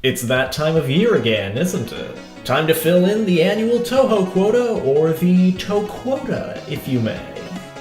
It's that time of year again, isn't it? Time to fill in the annual Touhou quota, or the To quota, if you may.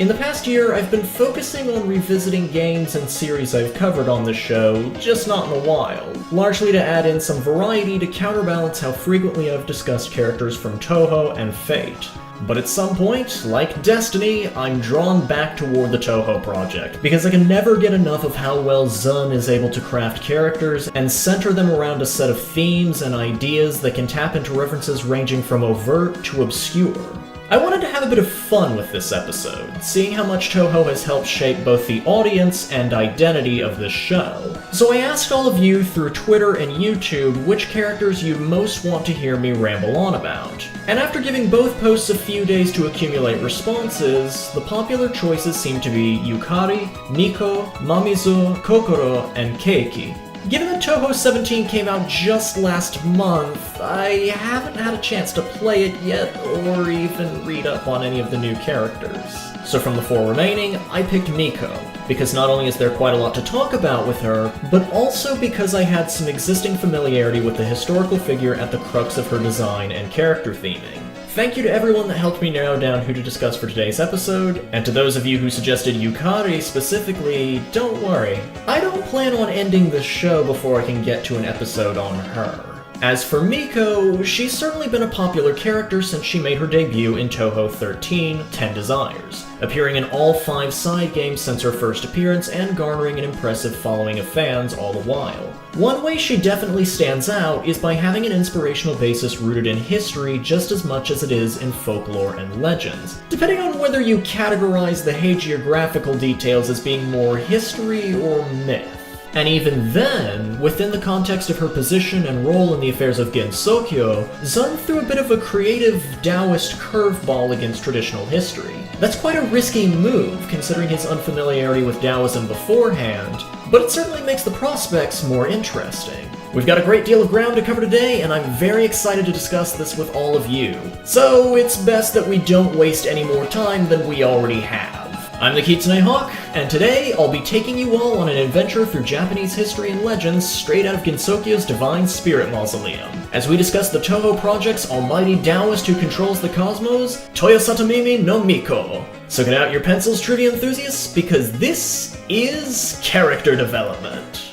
In the past year, I've been focusing on revisiting games and series I've covered on this show, just not in a while, largely to add in some variety to counterbalance how frequently I've discussed characters from Touhou and Fate. But at some point, like Destiny, I'm drawn back toward the Touhou Project, because I can never get enough of how well Zun is able to craft characters and center them around a set of themes and ideas that can tap into references ranging from overt to obscure. I wanted to have a bit of fun with this episode, seeing how much Touhou has helped shape both the audience and identity of this show. So I asked all of you through Twitter and YouTube which characters you'd most want to hear me ramble on about. And after giving both posts a few days to accumulate responses, the popular choices seem to be Yukari, Miko, Mamizu, Kokoro, and Keiki. Given that Touhou 17 came out just last month, I haven't had a chance to play it yet or even read up on any of the new characters. So from the four remaining, I picked Miko, because not only is there quite a lot to talk about with her, but also because I had some existing familiarity with the historical figure at the crux of her design and character theming. Thank you to everyone that helped me narrow down who to discuss for today's episode, and to those of you who suggested Yukari specifically, don't worry. I don't plan on ending the show before I can get to an episode on her. As for Miko, she's certainly been a popular character since she made her debut in Touhou 13, 10 Desires, appearing in all 5 side games since her first appearance and garnering an impressive following of fans all the while. One way she definitely stands out is by having an inspirational basis rooted in history just as much as it is in folklore and legends, depending on whether you categorize the hagiographical details as being more history or myth. And even then, within the context of her position and role in the affairs of Gensokyo, Zun threw a bit of a creative Taoist curveball against traditional history. That's quite a risky move, considering his unfamiliarity with Taoism beforehand, but it certainly makes the prospects more interesting. We've got a great deal of ground to cover today, and I'm very excited to discuss this with all of you. So it's best that we don't waste any more time than we already have. I'm the Kitsune Hawk, and today I'll be taking you all on an adventure through Japanese history and legends straight out of Gensokyo's Divine Spirit Mausoleum, as we discuss the Touhou Project's almighty Taoist who controls the cosmos, Toyosatomimi no Miko. So get out your pencils, trivia enthusiasts, because this is character development.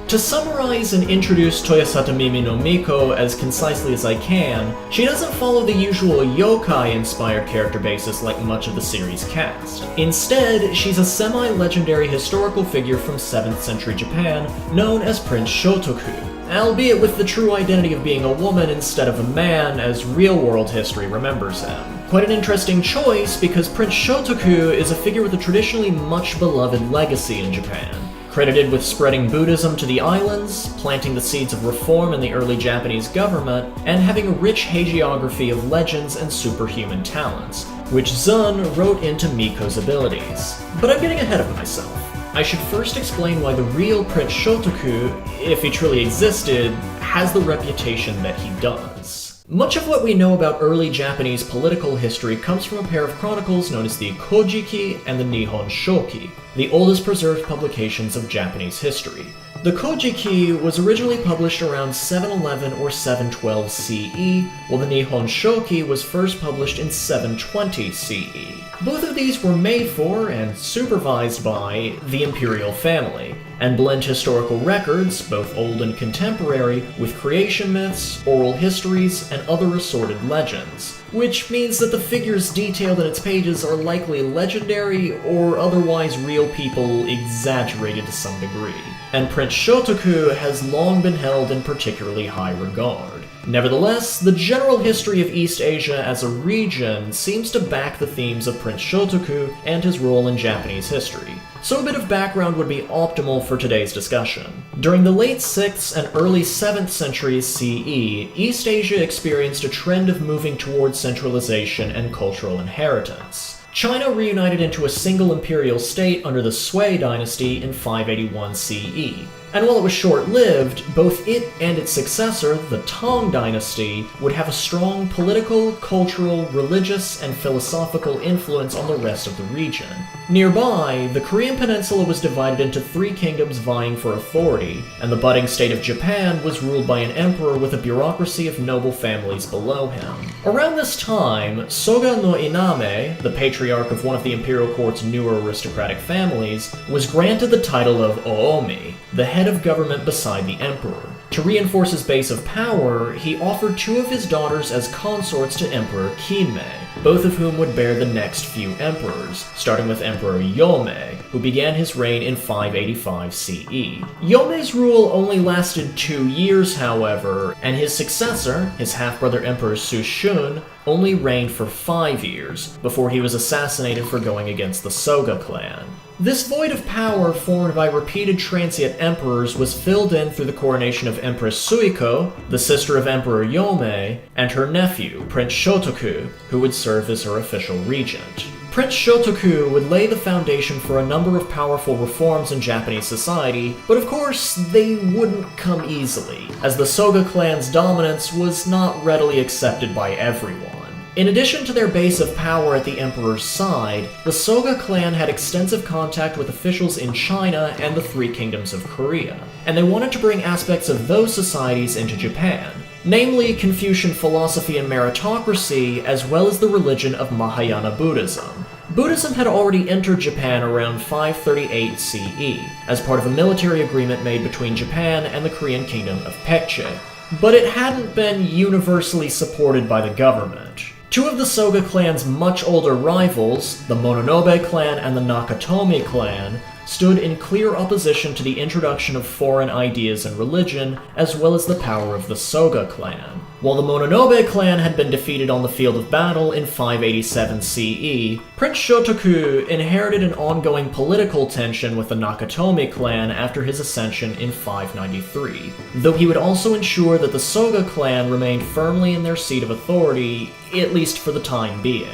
To summarize and introduce Toyosatomimi no Miko as concisely as I can, she doesn't follow the usual yokai-inspired character basis like much of the series cast. Instead, she's a semi-legendary historical figure from 7th century Japan known as Prince Shōtoku, albeit with the true identity of being a woman instead of a man as real-world history remembers him. Quite an interesting choice because Prince Shōtoku is a figure with a traditionally much-beloved legacy in Japan. Credited with spreading Buddhism to the islands, planting the seeds of reform in the early Japanese government, and having a rich hagiography of legends and superhuman talents, which Zun wrote into Miko's abilities. But I'm getting ahead of myself. I should first explain why the real Prince Shōtoku, if he truly existed, has the reputation that he does. Much of what we know about early Japanese political history comes from a pair of chronicles known as the Kojiki and the Nihon Shoki, the oldest preserved publications of Japanese history. The Kojiki was originally published around 711 or 712 CE, while the Nihon Shoki was first published in 720 CE. Both of these were made for and supervised by the imperial family, and blend historical records, both old and contemporary, with creation myths, oral histories, and other assorted legends, which means that the figures detailed in its pages are likely legendary or otherwise real people exaggerated to some degree. And Prince Shōtoku has long been held in particularly high regard. Nevertheless, the general history of East Asia as a region seems to back the themes of Prince Shōtoku and his role in Japanese history, so a bit of background would be optimal for today's discussion. During the late 6th and early 7th centuries CE, East Asia experienced a trend of moving towards centralization and cultural inheritance. China reunited into a single imperial state under the Sui dynasty in 581 CE, And while it was short-lived, both it and its successor, the Tang Dynasty, would have a strong political, cultural, religious, and philosophical influence on the rest of the region. Nearby, the Korean peninsula was divided into 3 kingdoms vying for authority, and the budding state of Japan was ruled by an emperor with a bureaucracy of noble families below him. Around this time, Soga no Iname, the patriarch of one of the imperial court's newer aristocratic families, was granted the title of Oomi, the head of government beside the emperor. To reinforce his base of power, he offered 2 of his daughters as consorts to Emperor Kinmei, both of whom would bear the next few emperors, starting with Emperor Yomei, who began his reign in 585 CE. Yomei's rule only lasted 2 years, however, and his successor, his half-brother Emperor Sushun, only reigned for 5 years, before he was assassinated for going against the Soga clan. This void of power formed by repeated transient emperors was filled in through the coronation of Empress Suiko, the sister of Emperor Yomei, and her nephew, Prince Shōtoku, who would serve as her official regent. Prince Shōtoku would lay the foundation for a number of powerful reforms in Japanese society, but of course, they wouldn't come easily, as the Soga clan's dominance was not readily accepted by everyone. In addition to their base of power at the emperor's side, the Soga clan had extensive contact with officials in China and the 3 kingdoms of Korea, and they wanted to bring aspects of those societies into Japan, namely Confucian philosophy and meritocracy, as well as the religion of Mahayana Buddhism. Buddhism had already entered Japan around 538 CE, as part of a military agreement made between Japan and the Korean kingdom of Paekche, but it hadn't been universally supported by the government. 2 of the Soga clan's much older rivals, the Mononobe clan and the Nakatomi clan, stood in clear opposition to the introduction of foreign ideas and religion, as well as the power of the Soga clan. While the Mononobe clan had been defeated on the field of battle in 587 CE, Prince Shōtoku inherited an ongoing political tension with the Nakatomi clan after his ascension in 593, though he would also ensure that the Soga clan remained firmly in their seat of authority, at least for the time being.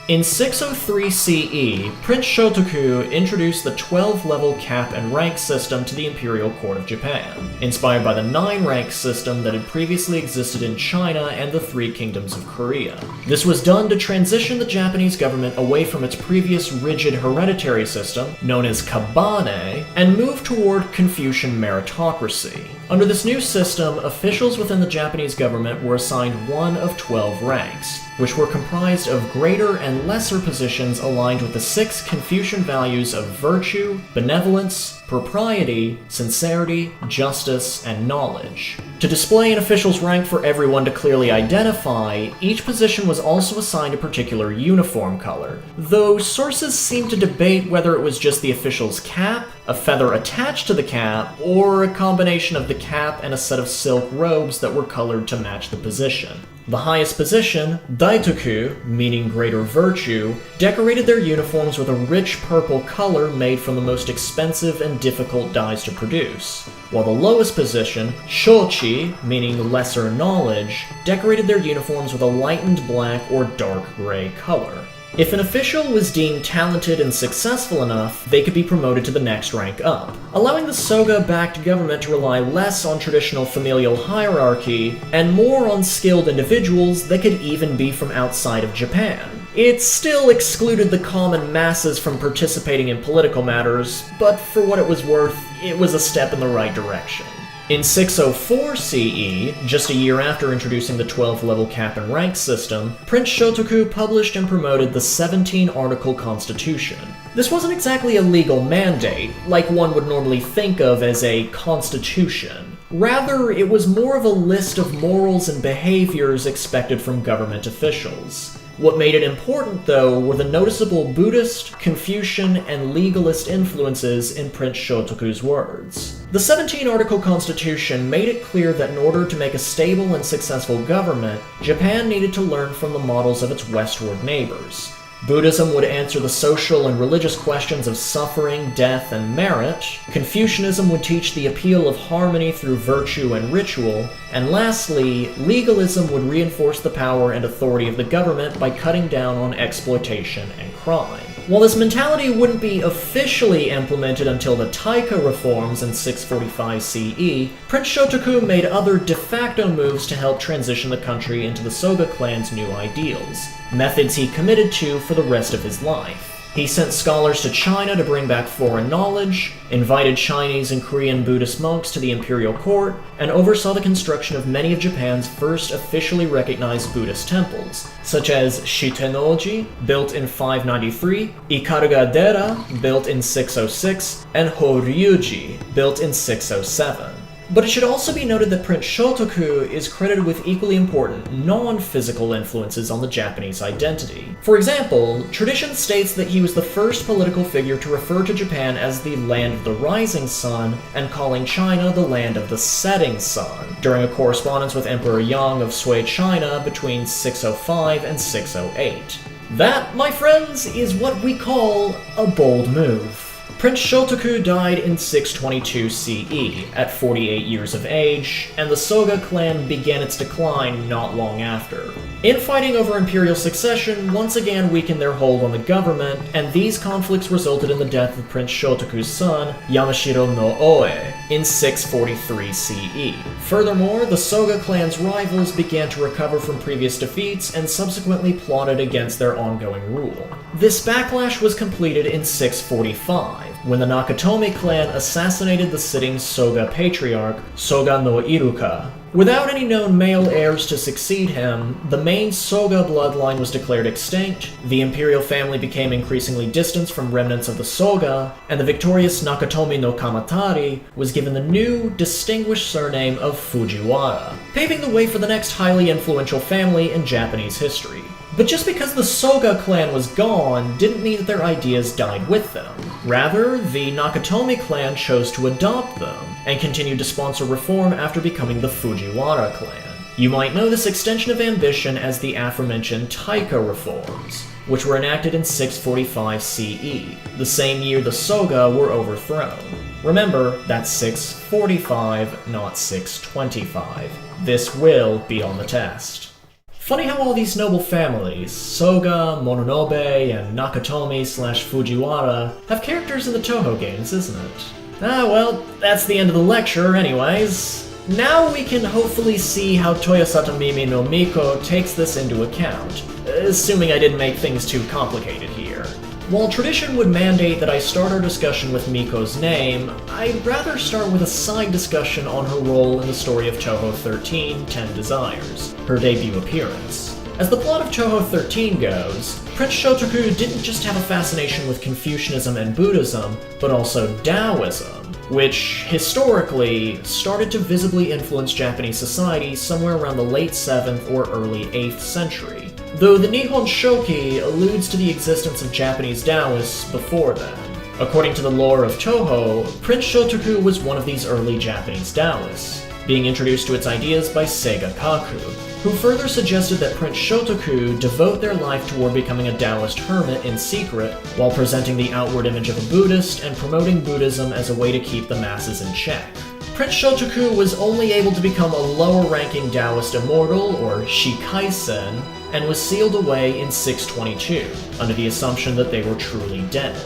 In 603 CE, Prince Shōtoku introduced the 12-level cap and rank system to the Imperial Court of Japan, inspired by the 9-rank system that had previously existed in China and the 3 kingdoms of Korea. This was done to transition the Japanese government away from its previous rigid hereditary system, known as kabane, and move toward Confucian meritocracy. Under this new system, officials within the Japanese government were assigned one of 12 ranks, which were comprised of greater and lesser positions aligned with the 6 Confucian values of virtue, benevolence, propriety, sincerity, justice, and knowledge. To display an official's rank for everyone to clearly identify, each position was also assigned a particular uniform color, though sources seem to debate whether it was just the official's cap, a feather attached to the cap, or a combination of the cap and a set of silk robes that were colored to match the position. The highest position, Daitoku, meaning greater virtue, decorated their uniforms with a rich purple color made from the most expensive and difficult dyes to produce, while the lowest position, Shochi, meaning lesser knowledge, decorated their uniforms with a lightened black or dark gray color. If an official was deemed talented and successful enough, they could be promoted to the next rank up, allowing the Soga-backed government to rely less on traditional familial hierarchy and more on skilled individuals that could even be from outside of Japan. It still excluded the common masses from participating in political matters, but for what it was worth, it was a step in the right direction. In 604 CE, just a year after introducing the 12-level cap and rank system, Prince Shōtoku published and promoted the 17-article constitution. This wasn't exactly a legal mandate, like one would normally think of as a constitution. Rather, it was more of a list of morals and behaviors expected from government officials. What made it important, though, were the noticeable Buddhist, Confucian, and legalist influences in Prince Shōtoku's words. The 17-article constitution made it clear that in order to make a stable and successful government, Japan needed to learn from the models of its westward neighbors. Buddhism would answer the social and religious questions of suffering, death, and merit. Confucianism would teach the appeal of harmony through virtue and ritual. And lastly, legalism would reinforce the power and authority of the government by cutting down on exploitation and crime. While this mentality wouldn't be officially implemented until the Taiko Reforms in 645 CE, Prince Shōtoku made other de facto moves to help transition the country into the Soga clan's new ideals, methods he committed to for the rest of his life. He sent scholars to China to bring back foreign knowledge, invited Chinese and Korean Buddhist monks to the imperial court, and oversaw the construction of many of Japan's first officially recognized Buddhist temples, such as Shitenoji, built in 593, Ikaruga-dera, built in 606, and Horyuji, built in 607. But it should also be noted that Prince Shōtoku is credited with equally important non-physical influences on the Japanese identity. For example, tradition states that he was the first political figure to refer to Japan as the land of the rising sun and calling China the land of the setting sun, during a correspondence with Emperor Yang of Sui China between 605 and 608. That, my friends, is what we call a bold move. Prince Shōtoku died in 622 CE, at 48 years of age, and the Soga clan began its decline not long after. Infighting over imperial succession once again weakened their hold on the government, and these conflicts resulted in the death of Prince Shotoku's son, Yamashiro no Oe, in 643 CE. Furthermore, the Soga clan's rivals began to recover from previous defeats and subsequently plotted against their ongoing rule. This backlash was completed in 645, when the Nakatomi clan assassinated the sitting Soga patriarch, Soga no Iruka. Without any known male heirs to succeed him, the main Soga bloodline was declared extinct, the imperial family became increasingly distant from remnants of the Soga, and the victorious Nakatomi no Kamatari was given the new, distinguished surname of Fujiwara, paving the way for the next highly influential family in Japanese history. But just because the Soga clan was gone didn't mean that their ideas died with them. Rather, the Nakatomi clan chose to adopt them, and continued to sponsor reform after becoming the Fujiwara clan. You might know this extension of ambition as the aforementioned Taiko Reforms, which were enacted in 645 CE, the same year the Soga were overthrown. Remember, that's 645, not 625. This will be on the test. Funny how all these noble families, Soga, Mononobe, and Nakatomi/Fujiwara, have characters in the Touhou games, isn't it? Well, that's the end of the lecture anyways. Now we can hopefully see how Toyosatomimi no Miko takes this into account, assuming I didn't make things too complicated here. While tradition would mandate that I start our discussion with Miko's name, I'd rather start with a side discussion on her role in the story of Touhou 13, 10 Desires, her debut appearance. As the plot of Touhou 13 goes, Prince Shōtoku didn't just have a fascination with Confucianism and Buddhism, but also Taoism, which, historically, started to visibly influence Japanese society somewhere around the late 7th or early 8th century, though the Nihon Shoki alludes to the existence of Japanese Taoists before then. According to the lore of Touhou, Prince Shōtoku was one of these early Japanese Taoists, being introduced to its ideas by Seiga Kaku, who further suggested that Prince Shōtoku devote their life toward becoming a Taoist hermit in secret, while presenting the outward image of a Buddhist and promoting Buddhism as a way to keep the masses in check. Prince Shōtoku was only able to become a lower-ranking Taoist immortal, or Shikaisen, and was sealed away in 622, under the assumption that they were truly dead.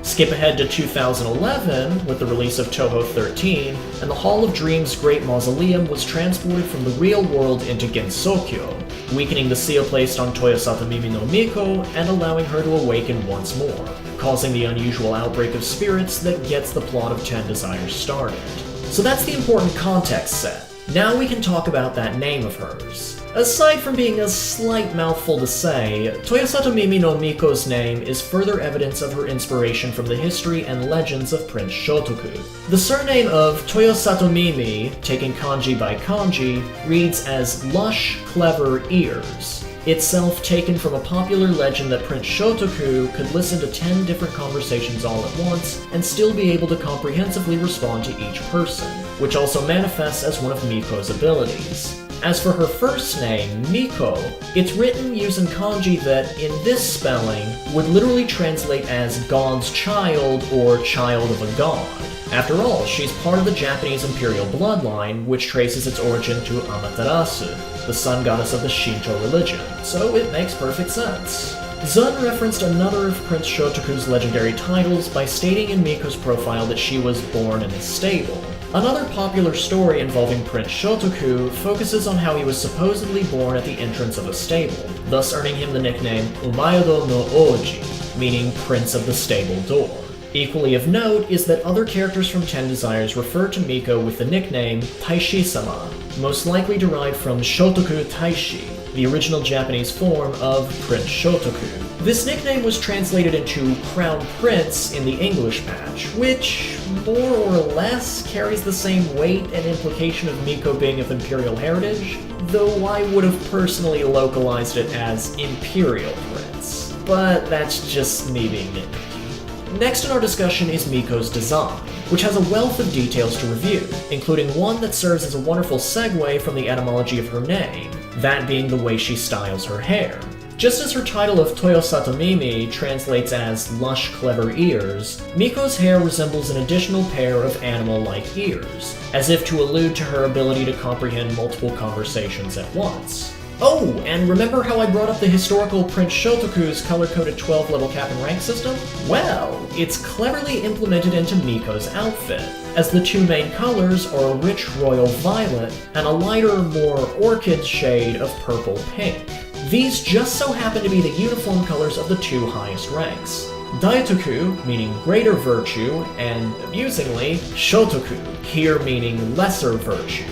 Skip ahead to 2011, with the release of Touhou 13, and the Hall of Dreams' Great Mausoleum was transported from the real world into Gensokyo, weakening the seal placed on Toyosatomimi no Miko and allowing her to awaken once more, causing the unusual outbreak of spirits that gets the plot of 10 Desires started. So that's the important context set. Now we can talk about that name of hers. Aside from being a slight mouthful to say, Toyosatomimi no Miko's name is further evidence of her inspiration from the history and legends of Prince Shōtoku. The surname of Toyosatomimi, taken kanji by kanji, reads as lush, clever ears, itself taken from a popular legend that Prince Shōtoku could listen to 10 different conversations all at once and still be able to comprehensively respond to each person, which also manifests as one of Miko's abilities. As for her first name, Miko, it's written using kanji that, in this spelling, would literally translate as God's child or child of a god. After all, she's part of the Japanese imperial bloodline, which traces its origin to Amaterasu, the sun goddess of the Shinto religion, so it makes perfect sense. Zun referenced another of Prince Shōtoku's legendary titles by stating in Miko's profile that she was born in a stable. Another popular story involving Prince Shōtoku focuses on how he was supposedly born at the entrance of a stable, thus earning him the nickname Umayado no Oji, meaning Prince of the Stable Door. Equally of note is that other characters from Ten Desires refer to Miko with the nickname Taishi-sama, most likely derived from Shotoku Taishi, the original Japanese form of Prince Shōtoku. This nickname was translated into Crown Prince in the English patch, which more or less carries the same weight and implication of Miko being of imperial heritage, though I would have personally localized it as Imperial Prince. But that's just me being nitpicky. Next in our discussion is Miko's design, which has a wealth of details to review, including one that serves as a wonderful segue from the etymology of her name, that being the way she styles her hair. Just as her title of Toyosatomimi translates as lush, clever ears, Miko's hair resembles an additional pair of animal-like ears, as if to allude to her ability to comprehend multiple conversations at once. Oh, and remember how I brought up the historical Prince Shōtoku's color-coded 12-level cap and rank system? Well, it's cleverly implemented into Miko's outfit, as the two main colors are a rich royal violet and a lighter, more orchid shade of purple pink. These just so happen to be the uniform colors of the two highest ranks. Daitoku, meaning greater virtue, and, amusingly, Shotoku, here meaning lesser virtue.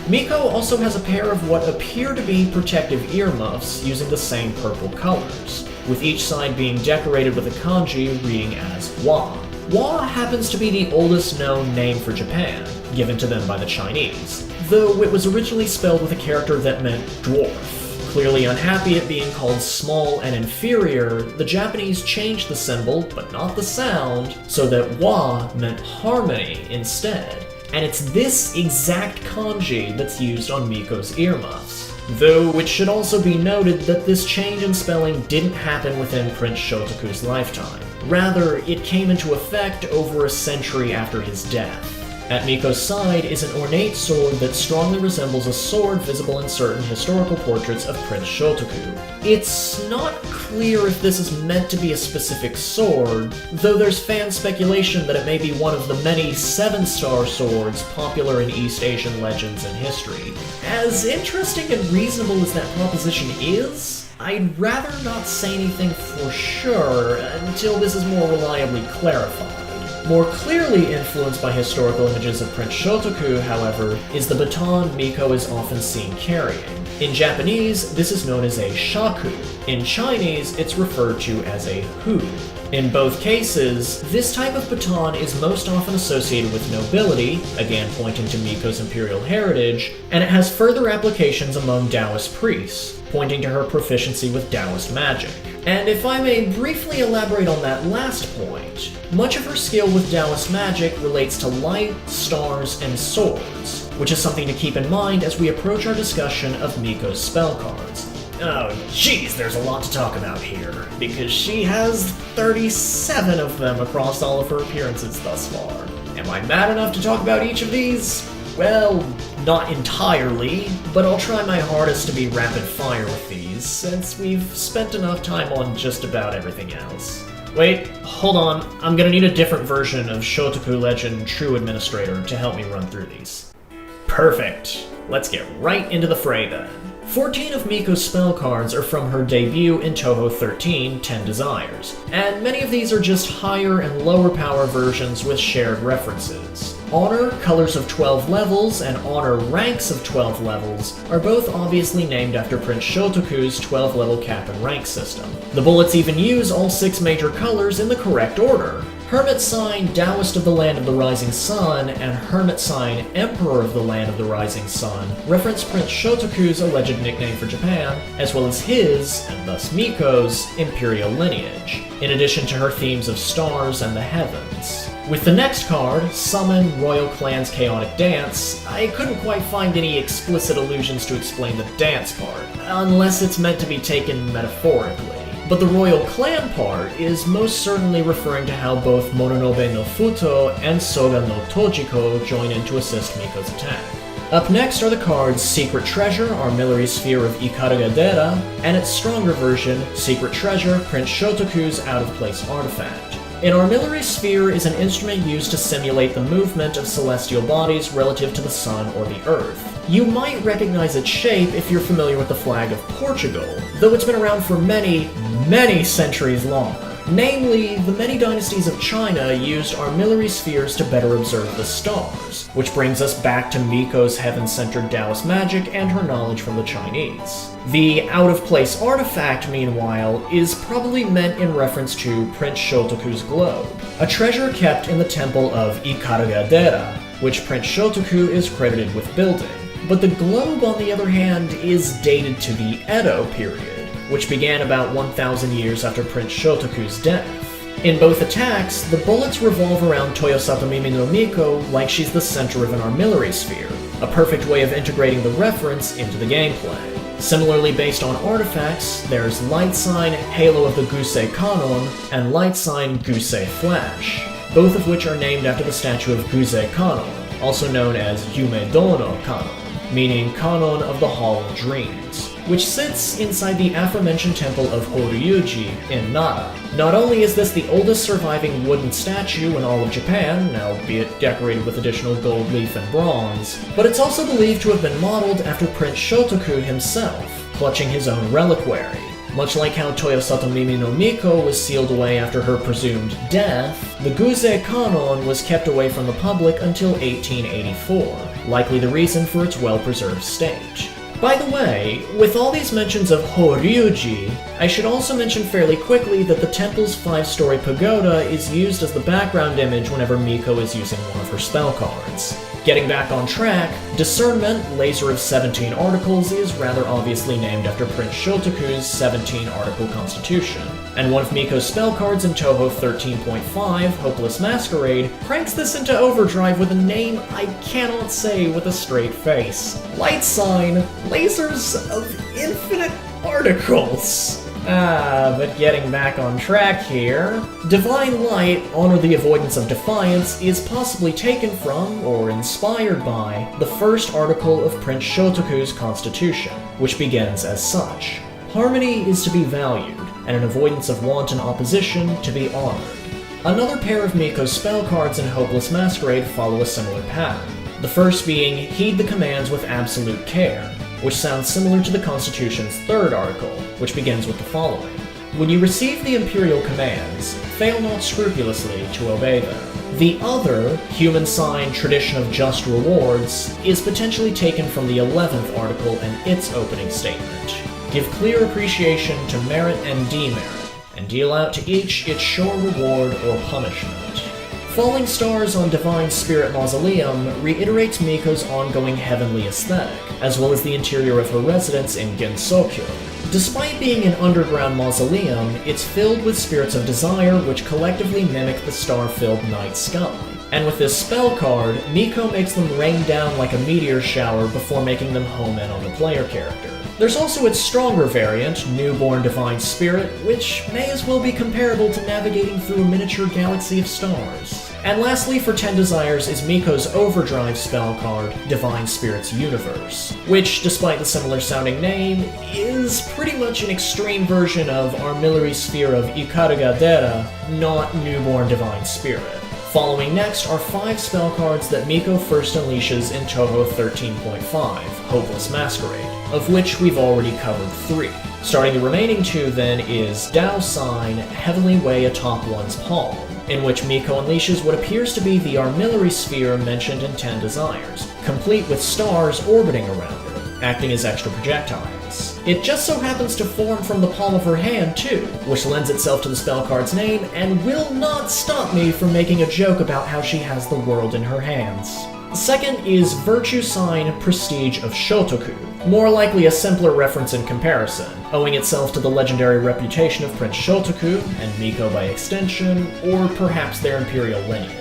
Miko also has a pair of what appear to be protective earmuffs using the same purple colors, with each side being decorated with a kanji reading as Wa. Wa happens to be the oldest known name for Japan, given to them by the Chinese, though it was originally spelled with a character that meant dwarf. Clearly unhappy at being called small and inferior, the Japanese changed the symbol, but not the sound, so that Wa meant harmony instead. And it's this exact kanji that's used on Miko's earmuffs. Though it should also be noted that this change in spelling didn't happen within Prince Shotoku's lifetime. Rather, it came into effect over a century after his death. At Miko's side is an ornate sword that strongly resembles a sword visible in certain historical portraits of Prince Shōtoku. It's not clear if this is meant to be a specific sword, though there's fan speculation that it may be one of the many 7-star swords popular in East Asian legends and history. As interesting and reasonable as that proposition is, I'd rather not say anything for sure until this is more reliably clarified. More clearly influenced by historical images of Prince Shōtoku, however, is the baton Miko is often seen carrying. In Japanese, this is known as a shaku. In Chinese, it's referred to as a hu. In both cases, this type of baton is most often associated with nobility, again pointing to Miko's imperial heritage, and it has further applications among Taoist priests, pointing to her proficiency with Taoist magic. And if I may briefly elaborate on that last point, much of her skill with Taoist magic relates to light, stars, and swords, which is something to keep in mind as we approach our discussion of Miko's spell cards. Oh geez, there's a lot to talk about here, because she has 37 of them across all of her appearances thus far. Am I mad enough to talk about each of these? Well, not entirely, but I'll try my hardest to be rapid fire with these, since we've spent enough time on just about everything else. Wait, hold on, I'm gonna need a different version of Shotoku Legend True Administrator to help me run through these. Perfect. Let's get right into the fray then. 14 of Miko's spell cards are from her debut in Touhou 13, 10 Desires, and many of these are just higher and lower power versions with shared references. Honor, colors of 12 levels, and Honor ranks of 12 levels are both obviously named after Prince Shotoku's 12-level cap and rank system. The bullets even use all 6 major colors in the correct order. Hermit Sign, Taoist of the Land of the Rising Sun, and Hermit Sign, Emperor of the Land of the Rising Sun reference Prince Shotoku's alleged nickname for Japan, as well as his, and thus Miko's, imperial lineage, in addition to her themes of stars and the heavens. With the next card, Summon Royal Clan's Chaotic Dance, I couldn't quite find any explicit allusions to explain the dance part, unless it's meant to be taken metaphorically. But the Royal Clan part is most certainly referring to how both Mononobe no Futo and Soga no Tojiko join in to assist Miko's attack. Up next are the cards Secret Treasure, Armillary Sphere of Ikaragadera, and its stronger version, Secret Treasure, Prince Shōtoku's out-of-place artifact. An armillary sphere is an instrument used to simulate the movement of celestial bodies relative to the sun or the earth. You might recognize its shape if you're familiar with the flag of Portugal, though it's been around for many, many centuries longer. Namely, the many dynasties of China used armillary spheres to better observe the stars, which brings us back to Miko's heaven-centered Taoist magic and her knowledge from the Chinese. The out-of-place artifact, meanwhile, is probably meant in reference to Prince Shōtoku's globe, a treasure kept in the temple of Ikaragadera, which Prince Shōtoku is credited with building. But the globe, on the other hand, is dated to the Edo period, which began about 1,000 years after Prince Shōtoku's death. In both attacks, the bullets revolve around Toyosatomimi no Miko like she's the center of an armillary sphere, a perfect way of integrating the reference into the gameplay. Similarly based on artifacts, there's Light Sign, Halo of the Gusei Kanon, and Light Sign Gusei Flash, both of which are named after the statue of Gusei Kanon, also known as Yume Dono Kanon, meaning Kanon of the Hall of Dreams, which sits inside the aforementioned temple of Horyuji in Nara. Not only is this the oldest surviving wooden statue in all of Japan, albeit decorated with additional gold leaf and bronze, but it's also believed to have been modeled after Prince Shōtoku himself, clutching his own reliquary. Much like how Toyosatomimi no Miko was sealed away after her presumed death, the Gusei Kanon was kept away from the public until 1884, likely the reason for its well-preserved state. By the way, with all these mentions of Horyuji, I should also mention fairly quickly that the temple's 5-story pagoda is used as the background image whenever Miko is using one of her spell cards. Getting back on track, Discernment, Laser of 17 Articles, is rather obviously named after Prince Shōtoku's 17-article constitution, and one of Miko's spell cards in Touhou 13.5, Hopeless Masquerade, cranks this into overdrive with a name I cannot say with a straight face. Light Sign, Lasers of Infinite Articles. But getting back on track here, Divine Light, Honor the Avoidance of Defiance, is possibly taken from, or inspired by, the first article of Prince Shōtoku's constitution, which begins as such. Harmony is to be valued, and an avoidance of wanton opposition to be honored. Another pair of Miko's spell cards in Hopeless Masquerade follow a similar pattern, the first being Heed the Commands with Absolute Care, which sounds similar to the Constitution's third article, which begins with the following. When you receive the Imperial commands, fail not scrupulously to obey them. The other, Human Sign Tradition of Just Rewards, is potentially taken from the 11th article and its opening statement. Give clear appreciation to merit and demerit, and deal out to each its sure reward or punishment. Falling Stars on Divine Spirit Mausoleum reiterates Miko's ongoing heavenly aesthetic, as well as the interior of her residence in Gensokyo. Despite being an underground mausoleum, it's filled with spirits of desire which collectively mimic the star-filled night sky. And with this spell card, Miko makes them rain down like a meteor shower before making them home in on the player character. There's also its stronger variant, Newborn Divine Spirit, which may as well be comparable to navigating through a miniature galaxy of stars. And lastly, for 10 Desires, is Miko's Overdrive spell card, Divine Spirit's Universe, which, despite the similar sounding name, is pretty much an extreme version of Armillary Sphere of Ikaragadera, not Newborn Divine Spirit. Following next are 5 spell cards that Miko first unleashes in Touhou 13.5, Hopeless Masquerade, of which we've already covered 3. Starting the remaining 2 then is Dao Sign, Heavenly Way atop one's palm, in which Miko unleashes what appears to be the armillary sphere mentioned in 10 Desires, complete with stars orbiting around her, acting as extra projectiles. It just so happens to form from the palm of her hand too, which lends itself to the spell card's name and will not stop me from making a joke about how she has the world in her hands. Second is Virtue Sign Prestige of Shōtoku, more likely a simpler reference in comparison, owing itself to the legendary reputation of Prince Shōtoku, and Miko by extension, or perhaps their imperial lineage.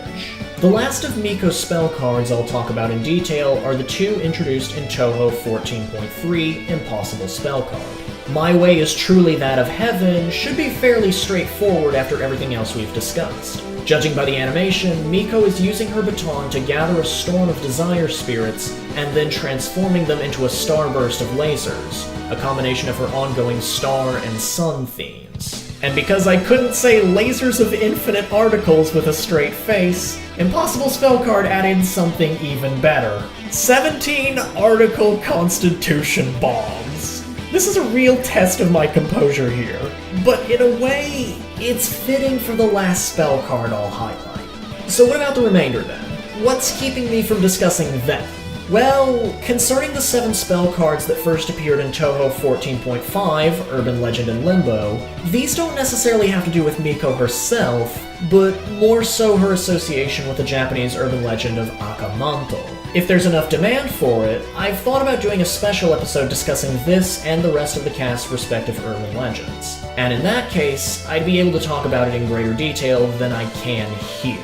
The last of Miko's spell cards I'll talk about in detail are the 2 introduced in Touhou 14.3, Impossible Spell Card. My Way is Truly That of Heaven should be fairly straightforward after everything else we've discussed. Judging by the animation, Miko is using her baton to gather a storm of desire spirits and then transforming them into a starburst of lasers, a combination of her ongoing star and sun themes. And because I couldn't say lasers of infinite articles with a straight face, Impossible Spellcard added something even better. 17 article constitution bombs. This is a real test of my composure here, but in a way, it's fitting for the last spell card I'll highlight. So what about the remainder then? What's keeping me from discussing them? Well, concerning the 7 spell cards that first appeared in Touhou 14.5, Urban Legend and Limbo, these don't necessarily have to do with Miko herself, but more so her association with the Japanese urban legend of Akamanto. If there's enough demand for it, I've thought about doing a special episode discussing this and the rest of the cast's respective urban legends. And in that case, I'd be able to talk about it in greater detail than I can here.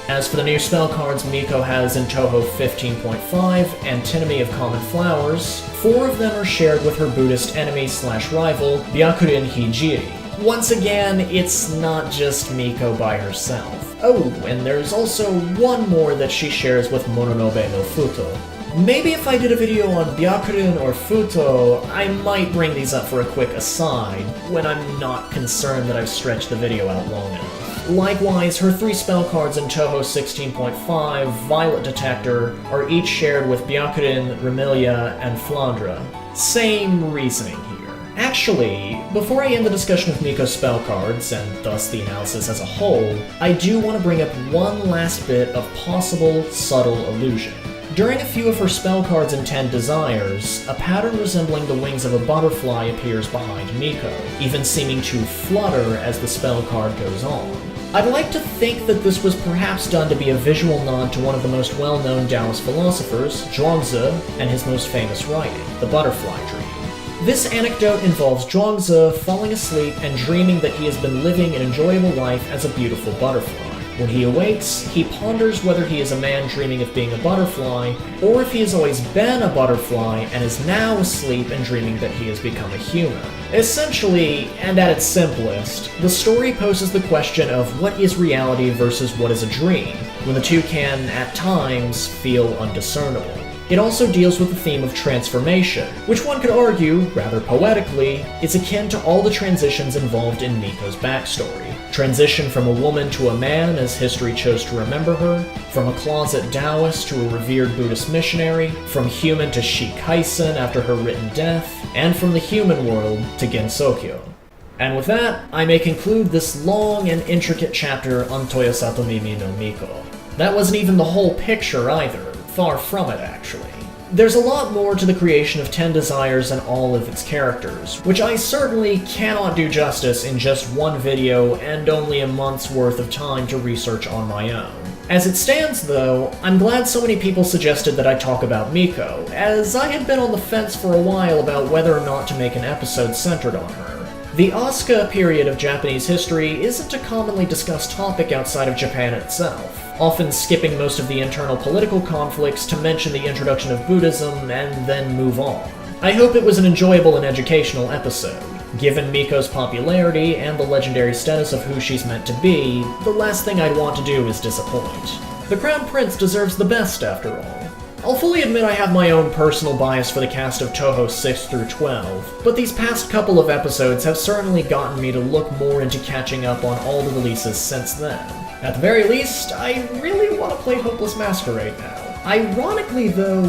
As for the new spell cards Miko has in Touhou 15.5, Antinomy of Common Flowers, 4 of them are shared with her Buddhist enemy/rival, Byakurin Hijiri. Once again, it's not just Miko by herself. Oh, and there's also one more that she shares with Mononobe no Futo. Maybe if I did a video on Byakurin or Futo, I might bring these up for a quick aside, when I'm not concerned that I've stretched the video out long enough. Likewise, her 3 spell cards in Touhou 16.5, Violet Detector, are each shared with Byakurin, Remilia, and Flandra. Same reasoning here. Actually, before I end the discussion of Miko's spell cards, and thus the analysis as a whole, I do want to bring up one last bit of possible subtle illusion. During a few of her spell cards in 10 Desires, a pattern resembling the wings of a butterfly appears behind Miko, even seeming to flutter as the spell card goes on. I'd like to think that this was perhaps done to be a visual nod to one of the most well-known Taoist philosophers, Zhuangzi, and his most famous writing, The Butterfly Dream. This anecdote involves Zhuangzi falling asleep and dreaming that he has been living an enjoyable life as a beautiful butterfly. When he awakes, he ponders whether he is a man dreaming of being a butterfly, or if he has always been a butterfly and is now asleep and dreaming that he has become a human. Essentially, and at its simplest, the story poses the question of what is reality versus what is a dream, when the two can, at times, feel undiscernible. It also deals with the theme of transformation, which one could argue, rather poetically, is akin to all the transitions involved in Miko's backstory. Transition from a woman to a man as history chose to remember her, from a closet Taoist to a revered Buddhist missionary, from human to Shikaisen after her written death, and from the human world to Gensokyo. And with that, I may conclude this long and intricate chapter on Toyosatomimi no Miko. That wasn't even the whole picture either. Far from it, actually. There's a lot more to the creation of 10 Desires and all of its characters, which I certainly cannot do justice in just one video and only a month's worth of time to research on my own. As it stands, though, I'm glad so many people suggested that I talk about Miko, as I had been on the fence for a while about whether or not to make an episode centered on her. The Asuka period of Japanese history isn't a commonly discussed topic outside of Japan itself, often skipping most of the internal political conflicts to mention the introduction of Buddhism and then move on. I hope it was an enjoyable and educational episode. Given Miko's popularity and the legendary status of who she's meant to be, the last thing I'd want to do is disappoint. The Crown Prince deserves the best, after all. I'll fully admit I have my own personal bias for the cast of Touhou 6 through 12, but these past couple of episodes have certainly gotten me to look more into catching up on all the releases since then. At the very least, I really want to play Hopeless Masquerade now. Ironically though,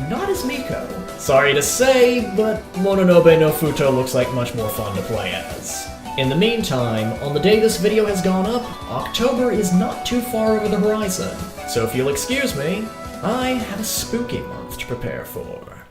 not as Miko. Sorry to say, but Mononobe no Futo looks like much more fun to play as. In the meantime, on the day this video has gone up, October is not too far over the horizon, so if you'll excuse me, I have a spooky month to prepare for.